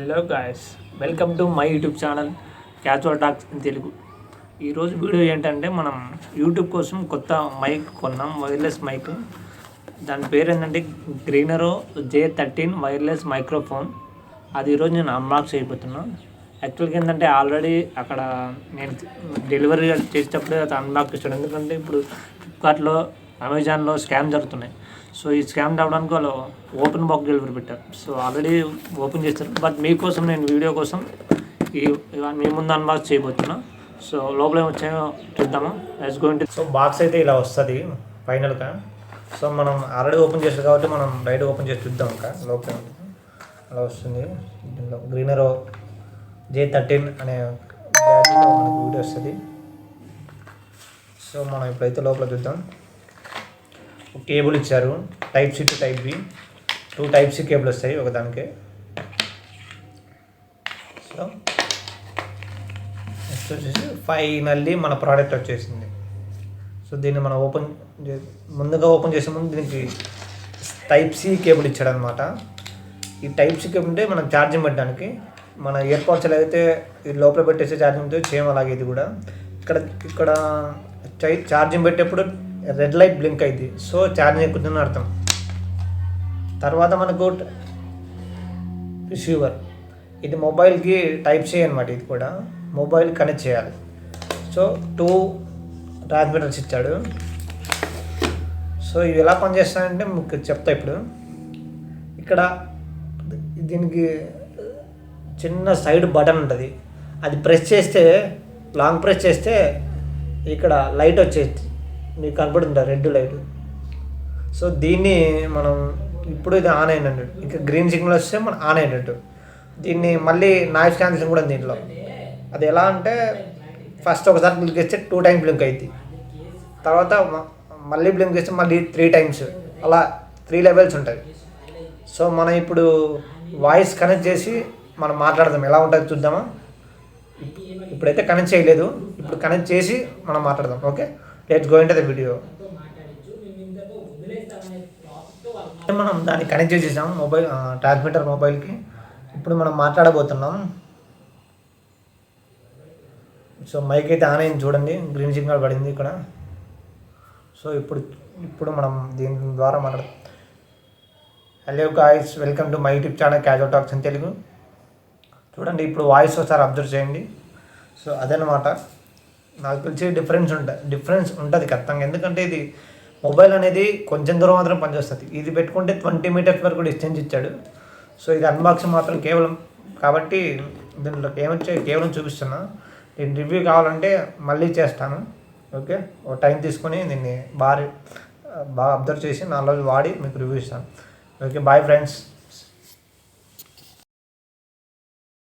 Hello guys, welcome to my YouTube channel casual talks in Telugu. ఈరోజు video ఏంటంటే మనం YouTube కోసం కొత్త మైక్ కొన్నాం, వైర్లెస్ మైక్. దాని పేరు ఏంటంటే గ్రీనరో J13 వైర్లెస్ మైక్రోఫోన్. అది ఈరోజు నేను అన్బాక్స్ అయిపోతున్నాను. యాక్చువల్గా ఏంటంటే ఆల్రెడీ అక్కడ నేను డెలివరీ చేసేటప్పుడే అది అన్బాక్స్ చేశాను. ఎందుకంటే ఇప్పుడు ఫ్లిప్కార్ట్లో, అమెజాన్లో స్కామ్ జరుగుతున్నాయి. సో ఈ స్కామ్ రావడానికి వాళ్ళు ఓపెన్ బాక్స్ డెలివరీ పెట్టారు. సో ఆల్రెడీ ఓపెన్ చేస్తారు. బట్ మీకోసం నేను వీడియో కోసం మీ ముందు అన్బాక్స్ చేయబోతున్నా. సో లోపల వచ్చాయో చూద్దాము. Let's go. సో బాక్స్ అయితే ఇలా వస్తుంది ఫైనల్గా. సో మనం ఆల్రెడీ ఓపెన్ చేసాం కాబట్టి మనం బయట ఓపెన్ చేసి చూద్దాం. ఇంకా లోపల అలా వస్తుంది. దీనిలో గ్రీనరో J13 అనే బ్యాటరీలో మనకు వీడియో వస్తుంది. సో మనం ఇప్పుడైతే లోపల చూద్దాం. కేబుల్ ఇచ్చారు, type C to type B. 2 type C cable వస్తాయి ఒకదానికి. సో నెక్స్ట్ వచ్చేసి ఫైనల్లీ మన ప్రోడక్ట్ వచ్చేసింది. సో దీన్ని మనం ముందుగా ఓపెన్ చేసే ముందు దీనికి టైప్ సి కేబుల్ ఇచ్చాడు అనమాట. ఈ టైప్ సి కేబుల్ అంటే మనం ఛార్జింగ్ పెట్టడానికి, మన ఇయర్ పాడ్స్ ఎలా అయితే ఈ లోపల పెట్టేసే ఛార్జింగ్ ఉంటే సేమ్ అలాగే ఇది కూడా. ఇక్కడ ఛార్జింగ్ పెట్టేప్పుడు రెడ్ లైట్ బ్లింక్ అయింది. సో ఛార్జింగ్ ఎక్కుతుందని అర్థం. తర్వాత మనకు రిసీవర్, ఇది మొబైల్కి టైప్ సి అనమాట. ఇది కూడా మొబైల్ కనెక్ట్ చేయాలి. సో 2 ట్రాన్స్మిటర్స్ ఇచ్చాడు. సో ఇవి ఎలా పనిచేస్తాయంటే మీకు చెప్తా ఇప్పుడు. ఇక్కడ దీనికి చిన్న సైడ్ బటన్ ఉంటుంది. అది ప్రెస్ చేస్తే, లాంగ్ ప్రెస్ చేస్తే ఇక్కడ లైట్ వచ్చేది మీకు కనపడుతుందా, రెడ్ లైట్. సో దీన్ని మనం ఇప్పుడు ఇది ఆన్ అయినట్టు, ఇంకా గ్రీన్ సిగ్నల్ వస్తే మనం ఆన్ అయినట్టు. దీన్ని మళ్ళీ నాయిస్ క్యాన్సిలింగ్ కూడా దీంట్లో. అది ఎలా అంటే ఫస్ట్ ఒకసారి బ్లింక్ చేస్తే 2 టైమ్స్ బ్లింక్ అవుతుంది. తర్వాత మళ్ళీ బ్లింక్ చేస్తే మళ్ళీ 3 టైమ్స్, అలా 3 లెవెల్స్ ఉంటాయి. సో మనం ఇప్పుడు వాయిస్ కనెక్ట్ చేసి మనం మాట్లాడదాం, ఎలా ఉంటుంది చూద్దామా. ఇప్పుడైతే కనెక్ట్ చేయలేదు, ఇప్పుడు కనెక్ట్ చేసి మనం మాట్లాడదాం. Okay, let's go into the video. మనం దాన్ని కనెక్ట్ చేసేసాం మొబైల్ ట్రాన్స్మిటర్ మొబైల్కి. ఇప్పుడు మనం మాట్లాడబోతున్నాం. సో మైక్ అయితే ఆన్ అయింది చూడండి, గ్రీన్ సిగ్నల్ పడింది ఇక్కడ. సో ఇప్పుడు మనం దీని ద్వారా మాట్లాడదాం. Hello guys, welcome to my YouTube channel casual talks in Telugu. చూడండి ఇప్పుడు వాయిస్ ఒకసారి అబ్జర్వ్ చేయండి. సో అదనమాట, నాకు తెలిసి డిఫరెన్స్ ఉంటుంది ఖచ్చితంగా. ఎందుకంటే ఇది మొబైల్ అనేది కొంచెం దూరం మాత్రం పనిచేస్తుంది. ఇది పెట్టుకుంటే 20 మీటర్స్ వరకు డిస్టెన్స్ ఇచ్చాడు. సో ఇది అన్బాక్సింగ్ మాత్రం కేవలం కాబట్టి దీంట్లో ఏమొచ్చాయి కేవలం చూపిస్తున్నా. దీని రివ్యూ కావాలంటే మళ్ళీ చేస్తాను. ఓకే, ఒక టైం తీసుకొని దీన్ని బాగా అబ్జర్వ్ చేసి 4 రోజులు వాడి మీకు రివ్యూ ఇస్తాను. Okay, bye friends.